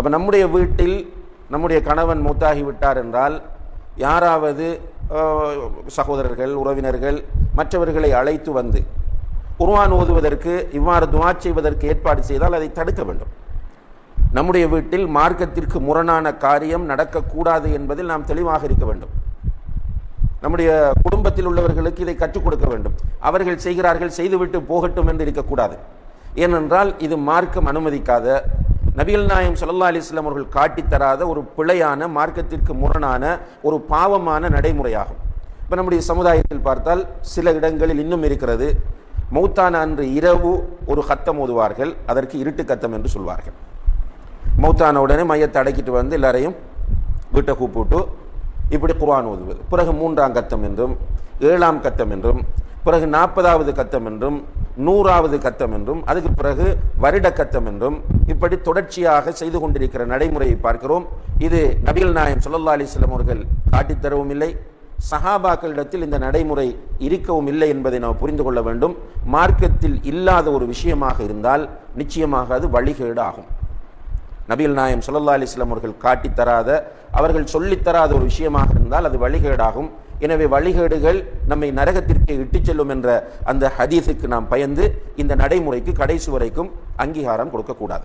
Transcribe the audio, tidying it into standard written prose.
அப்போ நம்முடைய வீட்டில் நம்முடைய கணவன் மூத்தாகிவிட்டார் என்றால் யாராவது சகோதரர்கள், உறவினர்கள், மற்றவர்களை அழைத்து வந்து குர்ஆன் ஓதுவதற்கு, இவ்வாறு துஆ செய்வதற்கு ஏற்பாடு செய்தால் அதை தடுக்க வேண்டும். நம்முடைய வீட்டில் மார்க்கத்திற்கு முரணான காரியம் நடக்கக்கூடாது என்பதில் நாம் தெளிவாக இருக்க வேண்டும். நம்முடைய குடும்பத்தில் உள்ளவர்களுக்கு இதை கற்றுக் கொடுக்க வேண்டும். அவர்கள் செய்கிறார்கள், செய்துவிட்டு போகட்டும் என்று இருக்கக்கூடாது. ஏனென்றால் இது மார்க்கம் அனுமதிக்காத, நபிகள் நாயகம் ஸல்லல்லாஹு அலைஹி வஸல்லம் அவர்கள் காட்டித்தராத ஒரு பிழையான, மார்க்கத்திற்கு முரணான ஒரு பாவமான நடைமுறையாகும். இப்போ நம்முடைய சமுதாயத்தில் பார்த்தால் சில இடங்களில் இன்னும் இருக்கிறது. மௌத்தான அன்று இரவு ஒரு கத்தம் ஓதுவார்கள், அதற்கு இருட்டு கத்தம் என்று சொல்வார்கள். மௌத்தான உடனே மையத்தை அடக்கிட்டு வந்து எல்லாரையும் வீட்டை கூப்பிட்டு இப்படி குர்ஆன் ஓதுவது, பிறகு 3ஆம் கத்தம் என்றும் 7ஆம் கத்தம் என்றும், பிறகு 40வது கத்தம் என்றும் 100வது கத்தம் என்றும், அதுக்கு பிறகு வருட கத்தம் என்றும், இப்படி தொடர்ச்சியாக செய்து கொண்டிருக்கிற நடைமுறையை பார்க்கிறோம். இது நபிகள் நாயகம் ஸல்லல்லாஹு அலைஹி வஸல்லம் அவர்கள் காட்டித்தரவும் இல்லை, சஹாபாக்களிடத்தில் இந்த நடைமுறை இருக்கவும் இல்லை என்பதை நாம் புரிந்து கொள்ள வேண்டும். மார்க்கத்தில் இல்லாத ஒரு விஷயமாக இருந்தால் நிச்சயமாக அது வழிகேடு ஆகும். நபிகள் நாயகம் ஸல்லல்லாஹு அலைஹி வஸல்லம் அவர்கள் காட்டித்தராத, அவர்கள் சொல்லித்தராத ஒரு விஷயமாக இருந்தால் அது வழிகேடாகும். எனவே வழிகேடுகள் நம்மை நரகத்திற்கு இட்டுச் செல்லும் என்ற அந்த ஹதீஸுக்கு நாம் பயந்து இந்த நடைமுறைக்கு கடைசி வரைக்கும் அங்கீகாரம் கொடுக்கக்கூடாது.